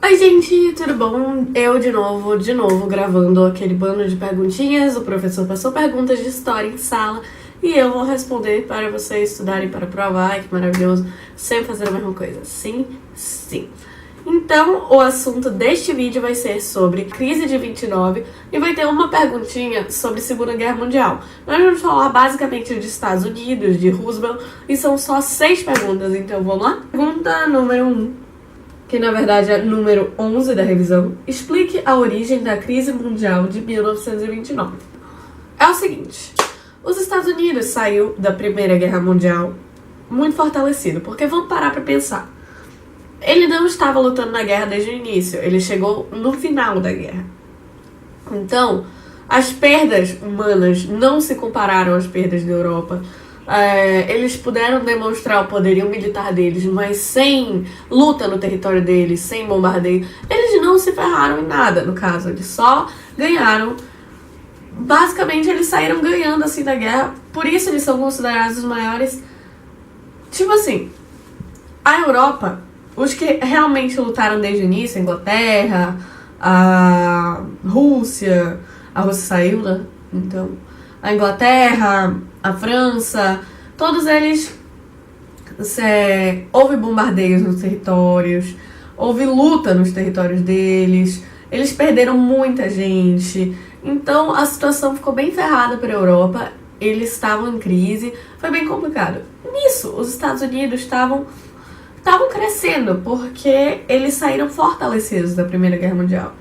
Oi gente, tudo bom? Eu de novo, gravando aquele bando de perguntinhas. O professor passou perguntas de história em sala e eu vou responder para vocês estudarem para provar. Ai, que maravilhoso, sempre fazer a mesma coisa. Sim, sim. Então, o assunto deste vídeo vai ser sobre crise de 29 e vai ter uma perguntinha sobre Segunda Guerra Mundial. Nós vamos falar basicamente de Estados Unidos, de Roosevelt, e são só 6 perguntas, então vamos lá? Pergunta número 1, que na verdade é número 11 da revisão. Explique a origem da crise mundial de 1929. É o seguinte, os Estados Unidos saiu da Primeira Guerra Mundial muito fortalecido, porque vamos parar pra pensar. Ele não estava lutando na guerra desde o início, ele chegou no final da guerra. Então, as perdas humanas não se compararam às perdas da Europa. Eles puderam demonstrar o poderio militar deles, mas sem luta no território deles, sem bombardeio. Eles não se ferraram em nada, no caso, eles só ganharam. Basicamente, eles saíram ganhando assim da guerra, por isso eles são considerados os maiores. Tipo assim, a Europa, os que realmente lutaram desde o início, a Inglaterra, a Rússia saiu, né? Então, a Inglaterra, a França, todos eles, houve bombardeios nos territórios, houve luta nos territórios deles, eles perderam muita gente, então a situação ficou bem ferrada para a Europa, eles estavam em crise, foi bem complicado. Nisso, os Estados Unidos estavam crescendo, porque eles saíram fortalecidos da Primeira Guerra Mundial.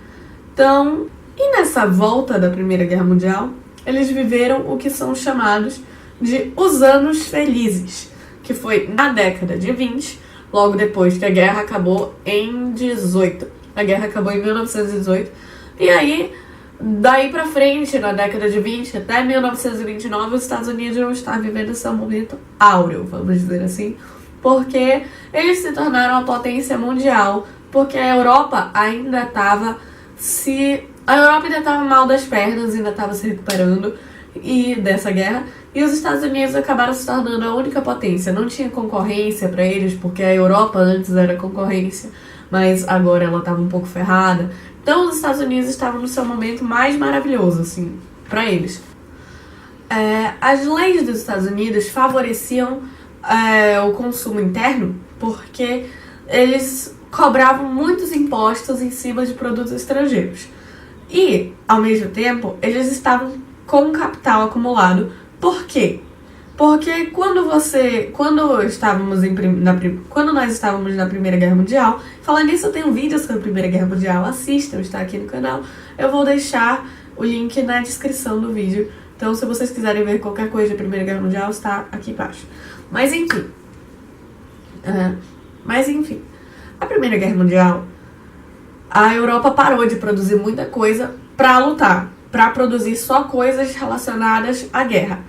Então, e nessa volta da Primeira Guerra Mundial, eles viveram o que são chamados de os anos felizes, que foi na década de 20, logo depois que a guerra acabou em 18. A guerra acabou em 1918, e aí, daí pra frente, na década de 20 até 1929, os Estados Unidos não estavam vivendo esse momento áureo, vamos dizer assim, porque eles se tornaram a potência mundial, porque a Europa ainda estava mal das pernas, ainda estava se recuperando dessa guerra, e os Estados Unidos acabaram se tornando a única potência. Não tinha concorrência para eles, porque a Europa antes era concorrência, mas agora ela estava um pouco ferrada. Então os Estados Unidos estavam no seu momento mais maravilhoso, assim, para eles. As leis dos Estados Unidos favoreciam o consumo interno, porque eles cobravam muitos impostos em cima de produtos estrangeiros. E, ao mesmo tempo, eles estavam com capital acumulado. Por quê? Porque quando nós estávamos na Primeira Guerra Mundial, falando nisso, eu tenho um vídeo sobre a Primeira Guerra Mundial, assistam, está aqui no canal. Eu vou deixar o link na descrição do vídeo. Então, se vocês quiserem ver qualquer coisa da Primeira Guerra Mundial, está aqui embaixo. Mas enfim, a Primeira Guerra Mundial, a Europa parou de produzir muita coisa para lutar, para produzir só coisas relacionadas à guerra.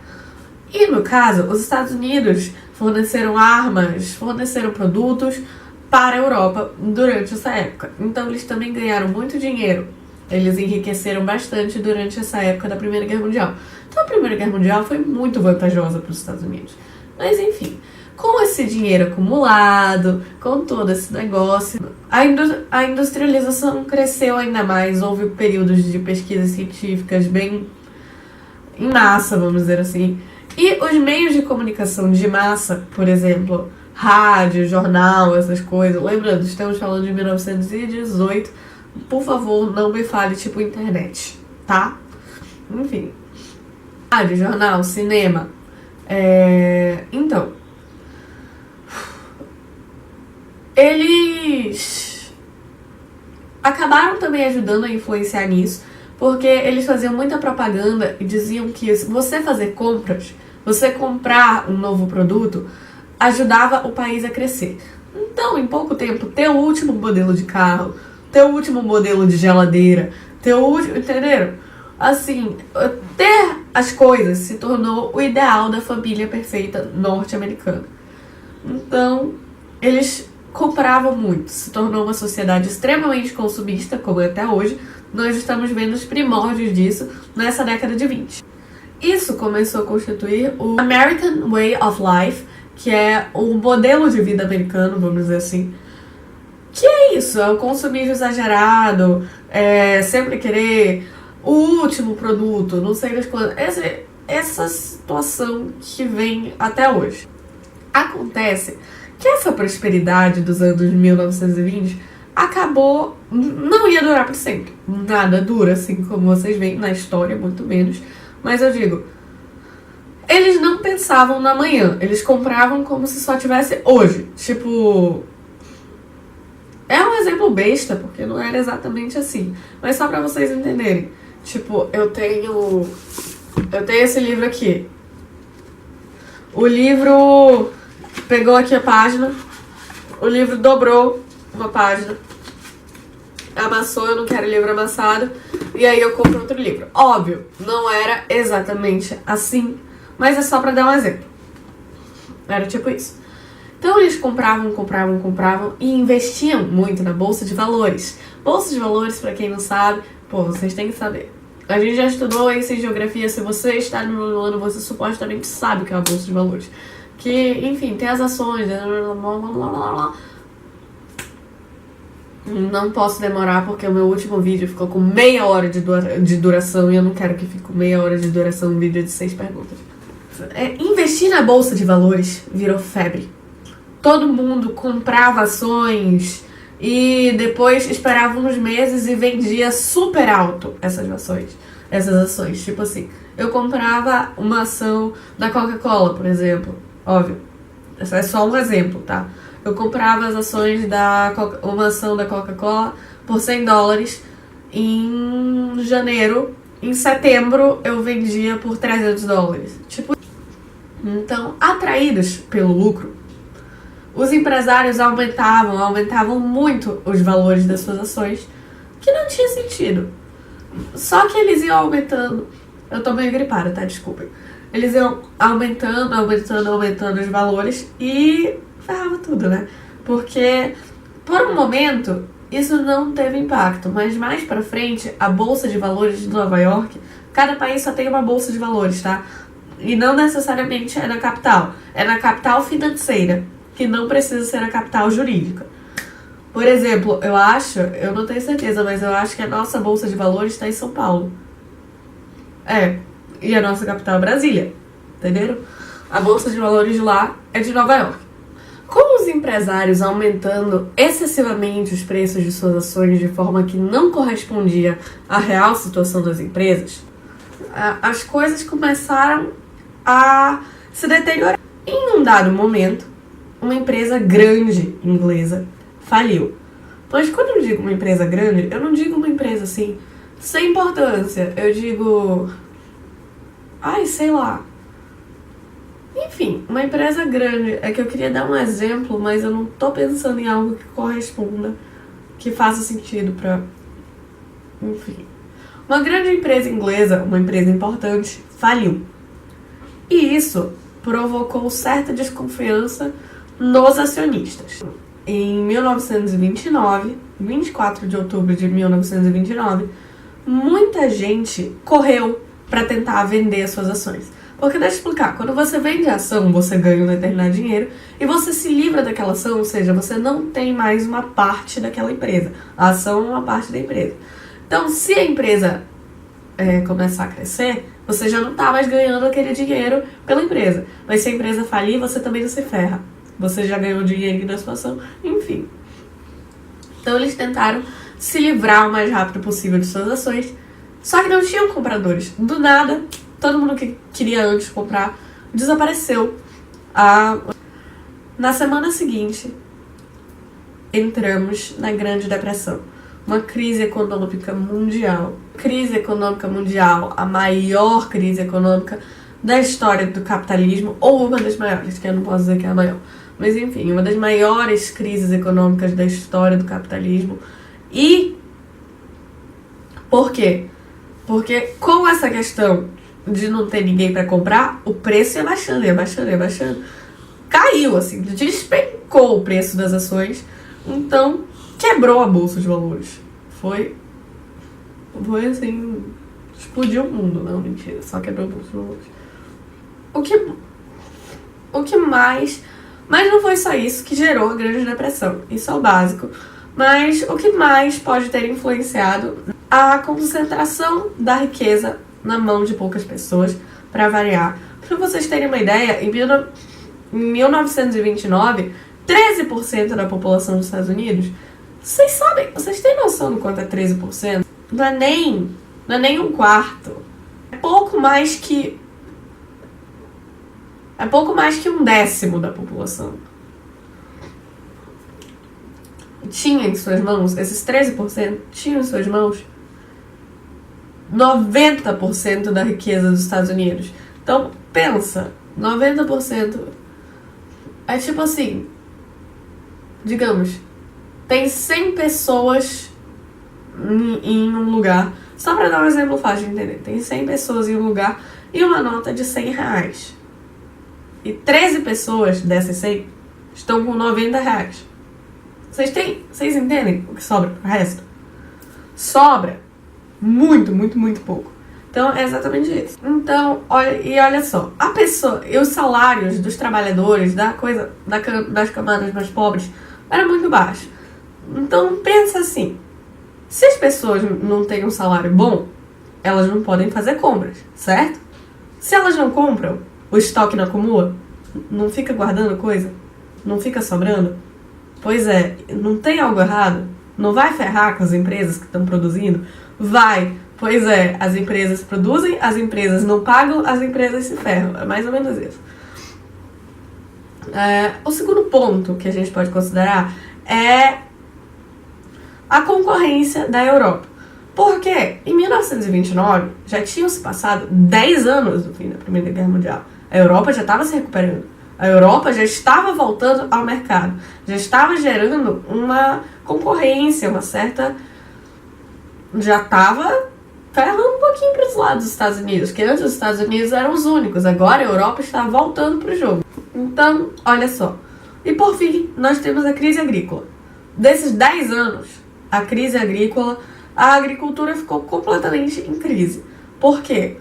E no caso, os Estados Unidos forneceram armas, forneceram produtos para a Europa durante essa época. Então eles também ganharam muito dinheiro. Eles enriqueceram bastante durante essa época da Primeira Guerra Mundial. Então a Primeira Guerra Mundial foi muito vantajosa para os Estados Unidos. Mas enfim, com esse dinheiro acumulado, com todo esse negócio, a industrialização cresceu ainda mais. Houve períodos de pesquisas científicas bem em massa, vamos dizer assim. E os meios de comunicação de massa, por exemplo, rádio, jornal, essas coisas. Lembrando, estamos falando de 1918. Por favor, não me fale tipo internet, tá? Enfim. Rádio, jornal, cinema. Então, eles acabaram também ajudando a influenciar nisso, porque eles faziam muita propaganda e diziam que se você fazer compras, você comprar um novo produto, ajudava o país a crescer. Então, em pouco tempo, ter o último modelo de carro, ter o último modelo de geladeira, entenderam? Assim, ter as coisas se tornou o ideal da família perfeita norte-americana. Então, eles compravam muito, se tornou uma sociedade extremamente consumista, como é até hoje. Nós estamos vendo os primórdios disso nessa década de 20. Isso começou a constituir o American Way of Life, que é o modelo de vida americano, vamos dizer assim, Que é isso, é o consumismo exagerado, sempre querer o último produto, não sei das coisas. Essa situação que vem até hoje. Acontece que essa prosperidade dos anos 1920 acabou, não ia durar para sempre. Nada dura, assim como vocês veem na história, muito menos. Mas eu digo, eles não pensavam no amanhã, eles compravam como se só tivesse hoje. Tipo, é um exemplo besta, porque não era exatamente assim. Mas só pra vocês entenderem. Tipo, eu tenho esse livro aqui. O livro pegou aqui a página, o livro dobrou uma página, amassou, eu não quero livro amassado, e aí eu compro outro livro. Óbvio, não era exatamente assim, mas é só pra dar um exemplo. Era tipo isso. Então eles compravam e investiam muito na Bolsa de Valores. Bolsa de Valores, pra quem não sabe, pô, vocês têm que saber. A gente já estudou isso em geografia, se você está no nono ano, você supostamente sabe o que é a Bolsa de Valores. Que, enfim, tem as ações, Não posso demorar porque o meu último vídeo ficou com meia hora de duração e eu não quero que fique com meia hora de duração um vídeo de 6 perguntas. Investir na Bolsa de Valores virou febre. Todo mundo comprava ações e depois esperava uns meses e vendia super alto essas ações. Tipo assim, eu comprava uma ação da Coca-Cola, por exemplo. Óbvio, esse é só um exemplo, tá? Eu comprava as ações uma ação da Coca-Cola por $100 em janeiro. Em setembro eu vendia por $300. Tipo, então, atraídos pelo lucro, os empresários aumentavam muito os valores das suas ações, que não tinha sentido. Só que eles iam aumentando. Eu tô meio gripada, tá? Desculpem. Eles iam aumentando os valores e ferrava tudo, né? Porque, por um momento, isso não teve impacto, mas mais pra frente, a Bolsa de Valores de Nova York, cada país só tem uma Bolsa de Valores, tá? E não necessariamente é na capital, é na capital financeira, que não precisa ser a capital jurídica. Por exemplo, eu não tenho certeza, mas eu acho que a nossa Bolsa de Valores está em São Paulo. E a nossa capital é Brasília, entenderam? A Bolsa de Valores de lá é de Nova York. Com os empresários aumentando excessivamente os preços de suas ações de forma que não correspondia à real situação das empresas, as coisas começaram a se deteriorar. Em um dado momento, uma empresa grande inglesa faliu. Mas quando eu digo uma empresa grande, eu não digo uma empresa assim, sem importância. Eu digo... sei lá. Enfim, uma empresa grande. É que eu queria dar um exemplo, mas eu não tô pensando em algo que corresponda, que faça sentido pra... Enfim. Uma grande empresa inglesa, uma empresa importante, faliu. E isso provocou certa desconfiança nos acionistas. Em 1929, 24 de outubro de 1929, muita gente correu para tentar vender as suas ações. Porque deixa eu explicar, quando você vende a ação, você ganha um determinado dinheiro e você se livra daquela ação, ou seja, você não tem mais uma parte daquela empresa. A ação é uma parte da empresa. Então, se a empresa começar a crescer, você já não está mais ganhando aquele dinheiro pela empresa. Mas se a empresa falir, você também não se ferra. Você já ganhou dinheiro da sua ação, enfim. Então eles tentaram se livrar o mais rápido possível de suas ações, só que não tinham compradores. Do nada, todo mundo que queria antes comprar desapareceu. Na semana seguinte, entramos na Grande Depressão. Uma crise econômica mundial. Crise econômica mundial, a maior crise econômica da história do capitalismo, ou uma das maiores, que eu não posso dizer que é a maior. Mas enfim, uma das maiores crises econômicas da história do capitalismo. E por quê? Porque com essa questão de não ter ninguém para comprar, o preço ia baixando. Caiu, assim, despencou o preço das ações. Então, quebrou a Bolsa de Valores. Foi assim, explodiu o mundo. Não, mentira, só quebrou a Bolsa de Valores. O que mais... Mas não foi só isso que gerou a Grande Depressão. Isso é o básico. Mas o que mais pode ter influenciado a concentração da riqueza na mão de poucas pessoas, para variar? Para vocês terem uma ideia, em 1929, 13% da população dos Estados Unidos, vocês têm noção do quanto é 13%? Não é nem um quarto. É pouco mais que um décimo da população. Tinha em suas mãos, esses 13% tinham em suas mãos 90% da riqueza dos Estados Unidos. Então, pensa, 90% é tipo assim, digamos, tem 100 pessoas em um lugar. Só pra dar um exemplo fácil de entender. Tem 100 pessoas em um lugar e uma nota de R$100. E 13 pessoas dessas 100 estão com R$90. Vocês entendem o que sobra pro resto? Sobra muito, muito, muito pouco. Então, é exatamente isso. Então, olha só. A pessoa e os salários dos trabalhadores, das camadas mais pobres, eram muito baixos. Então, pensa assim. Se as pessoas não têm um salário bom, elas não podem fazer compras, certo? Se elas não compram, o estoque não acumula, não fica guardando coisa, não fica sobrando. Pois é, não tem algo errado? Não vai ferrar com as empresas que estão produzindo? Vai. Pois é, as empresas produzem, as empresas não pagam, as empresas se ferram. É mais ou menos isso. O segundo ponto que a gente pode considerar é a concorrência da Europa. Porque em 1929 já tinham se passado 10 anos do fim da Primeira Guerra Mundial. A Europa já estava se recuperando. A Europa já estava voltando ao mercado. Já estava gerando uma concorrência, uma certa... Já estava ferrando um pouquinho para os lados dos Estados Unidos, que antes os Estados Unidos eram os únicos. Agora a Europa está voltando para o jogo. Então, olha só. E por fim, nós temos a crise agrícola. Desses 10 anos, a crise agrícola, a agricultura ficou completamente em crise. Por quê?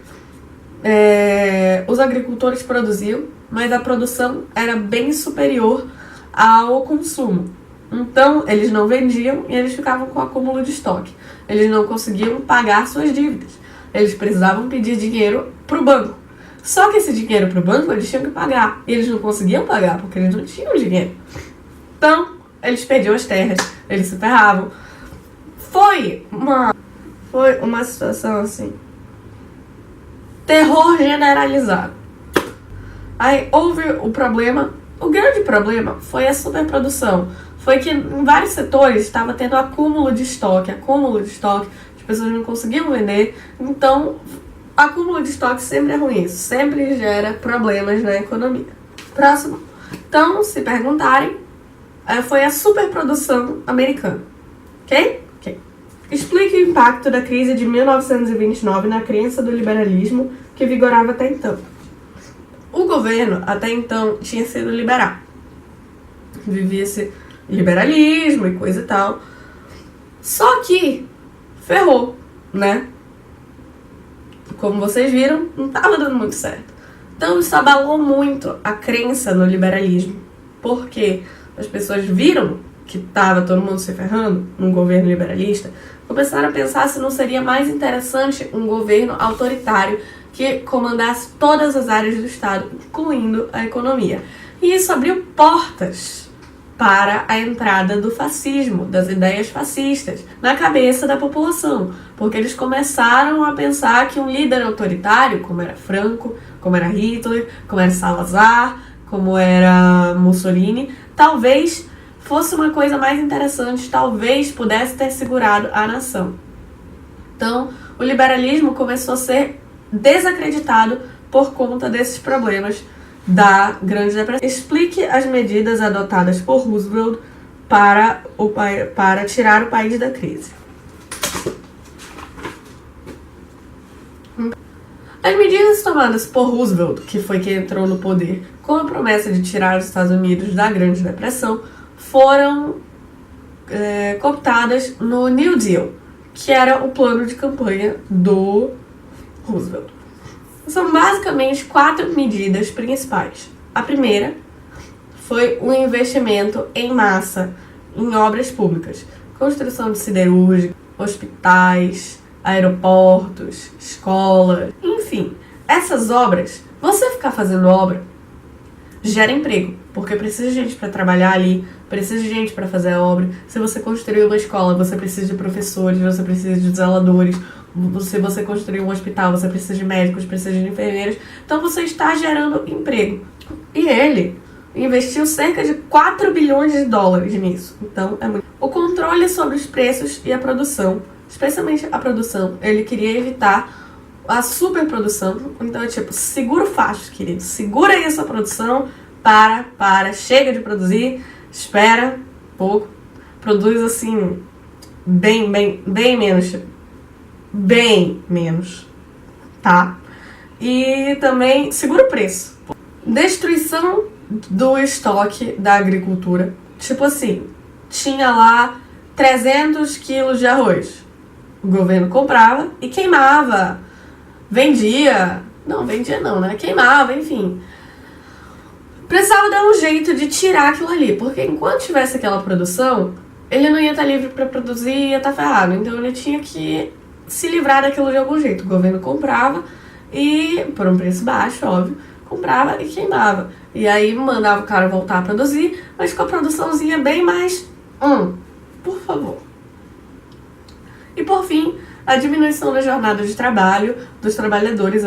Os agricultores produziam, mas a produção era bem superior ao consumo. Então, eles não vendiam e eles ficavam com acúmulo de estoque. Eles não conseguiam pagar suas dívidas. Eles precisavam pedir dinheiro para o banco. Só que esse dinheiro para o banco eles tinham que pagar. E eles não conseguiam pagar porque eles não tinham dinheiro. Então, eles perdiam as terras, eles se ferravam. Foi uma situação assim. Terror generalizado. Aí houve o problema. O grande problema foi a superprodução. Foi que em vários setores estava tendo acúmulo de estoque, as pessoas não conseguiam vender. Então, acúmulo de estoque sempre é ruim, isso sempre gera problemas na economia. Próximo. Então, se perguntarem, foi a superprodução americana. Ok? Ok. Explique o impacto da crise de 1929 na crença do liberalismo que vigorava até então. O governo, até então, tinha sido liberal. Vivia-se liberalismo e coisa e tal. Só que ferrou, né? Como vocês viram, não estava dando muito certo. Então isso abalou muito a crença no liberalismo. Porque as pessoas viram que estava todo mundo se ferrando num governo liberalista, começaram a pensar se não seria mais interessante um governo autoritário que comandasse todas as áreas do Estado, incluindo a economia. E isso abriu portas para a entrada do fascismo, das ideias fascistas, na cabeça da população. Porque eles começaram a pensar que um líder autoritário, como era Franco, como era Hitler, como era Salazar, como era Mussolini, talvez fosse uma coisa mais interessante, talvez pudesse ter segurado a nação. Então, o liberalismo começou a ser desacreditado por conta desses problemas da Grande Depressão. Explique as medidas adotadas por Roosevelt para tirar o país da crise. As medidas tomadas por Roosevelt, que foi quem entrou no poder com a promessa de tirar os Estados Unidos da Grande Depressão, foram cooptadas no New Deal, que era o plano de campanha do Roosevelt. São basicamente 4 medidas principais. A primeira foi o investimento em massa em obras públicas. construção de siderúrgica, hospitais, aeroportos, escolas, enfim. Essas obras, você ficar fazendo obra, gera emprego, porque precisa de gente para trabalhar ali, precisa de gente para fazer a obra. Se você construir uma escola, você precisa de professores, você precisa de zeladores. Se você construir um hospital, você precisa de médicos, precisa de enfermeiros. Então você está gerando emprego. E ele investiu cerca de 4 bilhões de dólares nisso. Então é muito. O controle sobre os preços e a produção, especialmente a produção, ele queria evitar a superprodução. Então é tipo, segura o facho, querido. Segura aí a sua produção. Chega de produzir. Espera um pouco. Produz assim, bem menos. Bem menos. Tá? E também segura o preço. Destruição do estoque da agricultura. Tipo assim, tinha lá 300 quilos de arroz. O governo comprava e queimava. Vendia. Não, vendia não, né? Queimava, enfim. Precisava dar um jeito de tirar aquilo ali, porque enquanto tivesse aquela produção, ele não ia estar livre para produzir e ia estar ferrado. Então ele tinha que se livrar daquilo de algum jeito. O governo comprava e, por um preço baixo, óbvio, comprava e queimava. E aí mandava o cara voltar a produzir, mas com a produçãozinha bem mais... por favor. E por fim, a diminuição da jornada de trabalho dos trabalhadores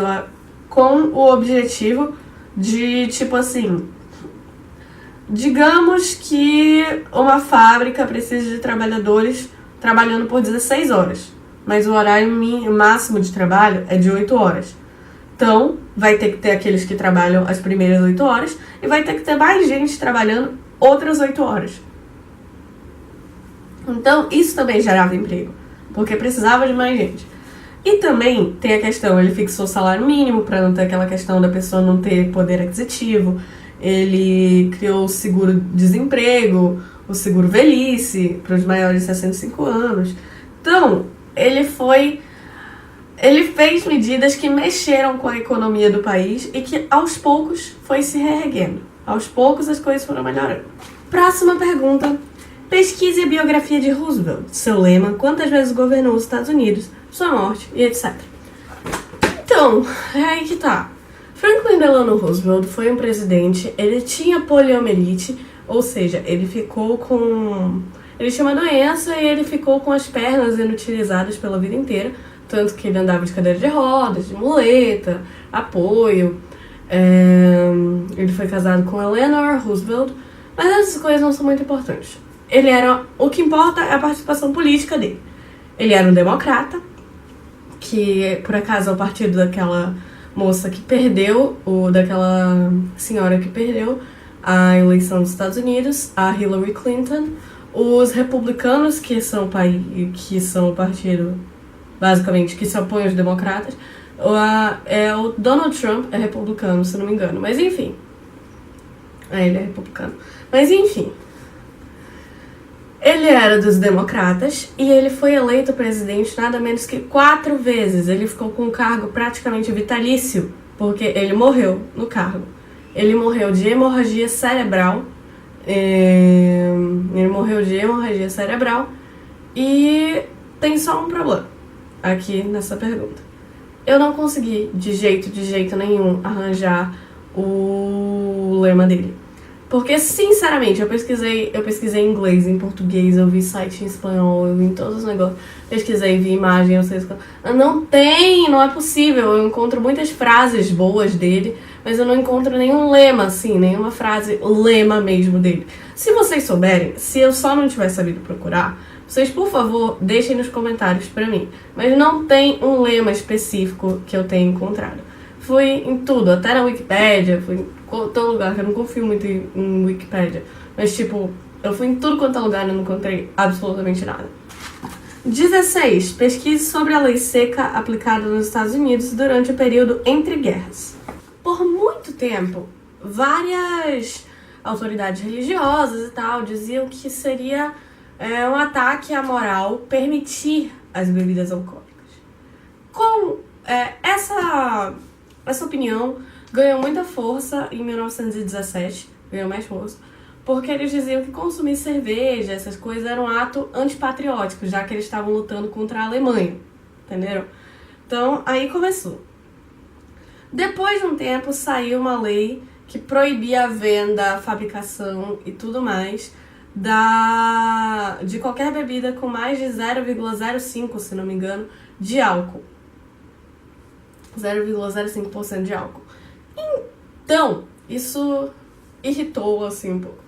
com o objetivo de, tipo assim, digamos que uma fábrica precisa de trabalhadores trabalhando por 16 horas, mas o horário máximo de trabalho é de 8 horas. Então, vai ter que ter aqueles que trabalham as primeiras 8 horas e vai ter que ter mais gente trabalhando outras 8 horas. Então, isso também gerava emprego, porque precisava de mais gente. E também tem a questão, ele fixou o salário mínimo para não ter aquela questão da pessoa não ter poder aquisitivo. Ele criou o seguro-desemprego, o seguro-velhice para os maiores de 65 anos. Então, ele fez medidas que mexeram com a economia do país e que aos poucos foi se reerguendo. Aos poucos as coisas foram melhorando. Próxima pergunta. Pesquise a biografia de Roosevelt, seu lema, quantas vezes governou os Estados Unidos, sua morte e etc. Então, é aí que tá. Franklin Delano Roosevelt foi um presidente, ele tinha poliomielite, ou seja, ele tinha uma doença e ele ficou com as pernas inutilizadas pela vida inteira, tanto que ele andava de cadeira de rodas, de muleta, apoio. Ele foi casado com Eleanor Roosevelt, mas essas coisas não são muito importantes. O que importa é a participação política dele. Ele era um democrata, que por acaso é o partido daquela moça que perdeu, daquela senhora que perdeu a eleição dos Estados Unidos, a Hillary Clinton. Os republicanos, que são o partido, basicamente, que se opõe aos democratas, o Donald Trump é republicano, se não me engano, mas enfim. Ele é republicano. Mas enfim. Ele era dos democratas e ele foi eleito presidente nada menos que 4 vezes. Ele ficou com um cargo praticamente vitalício, porque ele morreu no cargo. Ele morreu de hemorragia cerebral. E tem só um problema aqui nessa pergunta. Eu não consegui, de jeito nenhum, arranjar o lema dele. Porque, sinceramente, eu pesquisei em inglês, em português, eu vi site em espanhol, eu vi em todos os negócios. Pesquisei, vi imagem, eu sei. Não é possível. Eu encontro muitas frases boas dele, mas eu não encontro nenhum lema, assim, nenhuma frase, lema mesmo dele. Se vocês souberem, se eu só não tiver sabido procurar, vocês, por favor, deixem nos comentários pra mim. Mas não tem um lema específico que eu tenha encontrado. Fui em tudo, até na Wikipédia, fui em todo lugar, que eu não confio muito em Wikipédia. Mas, tipo, eu fui em tudo quanto é lugar e não encontrei absolutamente nada. 16. Pesquise sobre a lei seca aplicada nos Estados Unidos durante o período entre guerras. Por muito tempo, várias autoridades religiosas e tal diziam que seria um ataque à moral permitir as bebidas alcoólicas. Essa opinião ganhou muita força em 1917, ganhou mais força, porque eles diziam que consumir cerveja, essas coisas, era um ato antipatriótico, já que eles estavam lutando contra a Alemanha, entenderam? Então, aí começou. Depois de um tempo, saiu uma lei que proibia a venda, a fabricação e tudo mais de qualquer bebida com mais de 0,05, se não me engano, de álcool. 0,05% de álcool. Então, isso irritou assim um pouco.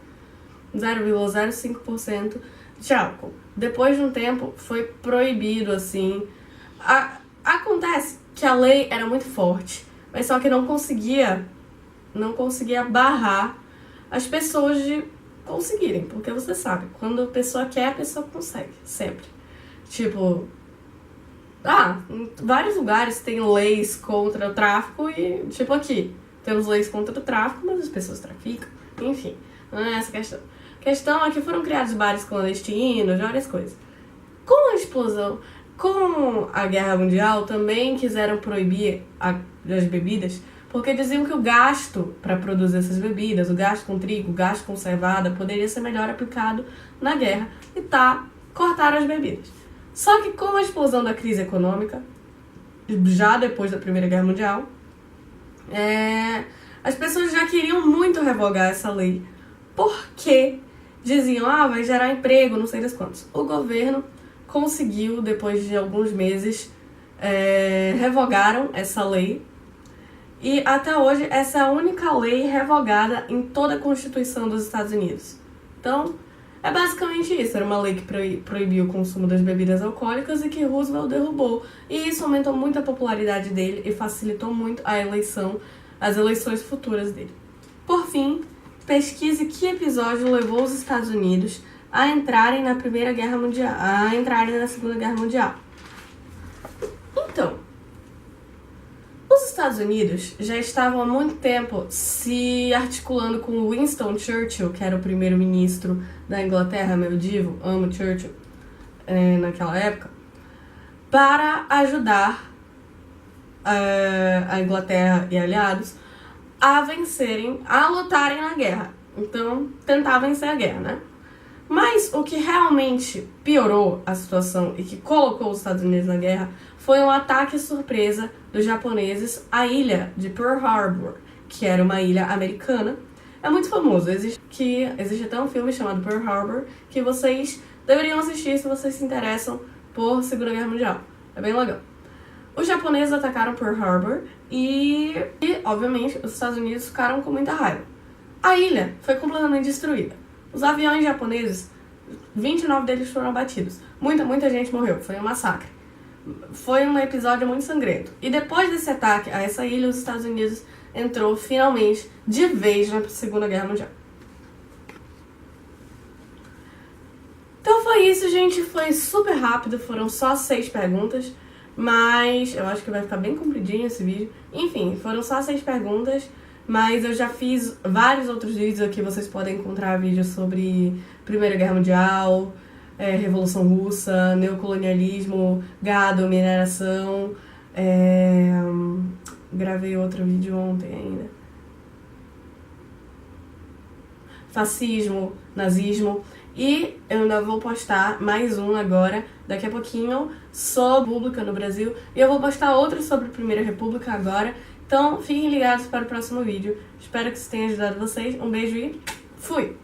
0,05% de álcool. Depois de um tempo, foi proibido assim. Acontece que a lei era muito forte, mas só que não conseguia barrar as pessoas de conseguirem, porque você sabe, quando a pessoa quer, a pessoa consegue, sempre. Tipo, em vários lugares tem leis contra o tráfico e, tipo aqui, temos leis contra o tráfico, mas as pessoas traficam, enfim, não é essa a questão. A questão é que foram criados bares clandestinos, várias coisas. Com a explosão, com a Guerra Mundial, também quiseram proibir as bebidas, porque diziam que o gasto para produzir essas bebidas, o gasto com trigo, o gasto com cevada, poderia ser melhor aplicado na guerra e cortaram as bebidas. Só que com a explosão da crise econômica, já depois da Primeira Guerra Mundial, as pessoas já queriam muito revogar essa lei, porque diziam, vai gerar emprego, não sei das quantas. O governo conseguiu, depois de alguns meses, revogaram essa lei. E até hoje, essa é a única lei revogada em toda a Constituição dos Estados Unidos. Então, é basicamente isso. Era uma lei que proibiu o consumo das bebidas alcoólicas e que Roosevelt derrubou. E isso aumentou muito a popularidade dele e facilitou muito as eleições futuras dele. Por fim, pesquise que episódio levou os Estados Unidos a entrarem na Primeira Guerra Mundial, a entrarem na Segunda Guerra Mundial. Então, os Estados Unidos já estavam há muito tempo se articulando com Winston Churchill, que era o primeiro-ministro da Inglaterra, meu divo, amo Churchill, naquela época, para ajudar a Inglaterra e aliados a lutarem na guerra. Então, tentar vencer a guerra, né? Mas o que realmente piorou a situação e que colocou os Estados Unidos na guerra foi um ataque surpresa dos japoneses à ilha de Pearl Harbor, que era uma ilha americana. É muito famoso, existe até um filme chamado Pearl Harbor, que vocês deveriam assistir se vocês se interessam por Segunda Guerra Mundial. É bem legal. Os japoneses atacaram Pearl Harbor e obviamente, os Estados Unidos ficaram com muita raiva. A ilha foi completamente destruída. Os aviões japoneses, 29 deles foram abatidos. Muita gente morreu, foi um massacre. Foi um episódio muito sangrento. E depois desse ataque a essa ilha, os Estados Unidos entrou finalmente de vez na Segunda Guerra Mundial. Então foi isso, gente. Foi super rápido, foram só 6 perguntas. Mas eu acho que vai ficar bem compridinho esse vídeo. Enfim, foram só 6 perguntas. Mas eu já fiz vários outros vídeos aqui, vocês podem encontrar vídeos sobre Primeira Guerra Mundial, Revolução Russa, neocolonialismo, gado, mineração. Gravei outro vídeo ontem ainda. Fascismo, nazismo. E eu ainda vou postar mais um agora, daqui a pouquinho, sobre a República no Brasil. E eu vou postar outro sobre a Primeira República agora. Então, fiquem ligados para o próximo vídeo. Espero que isso tenha ajudado vocês. Um beijo e fui!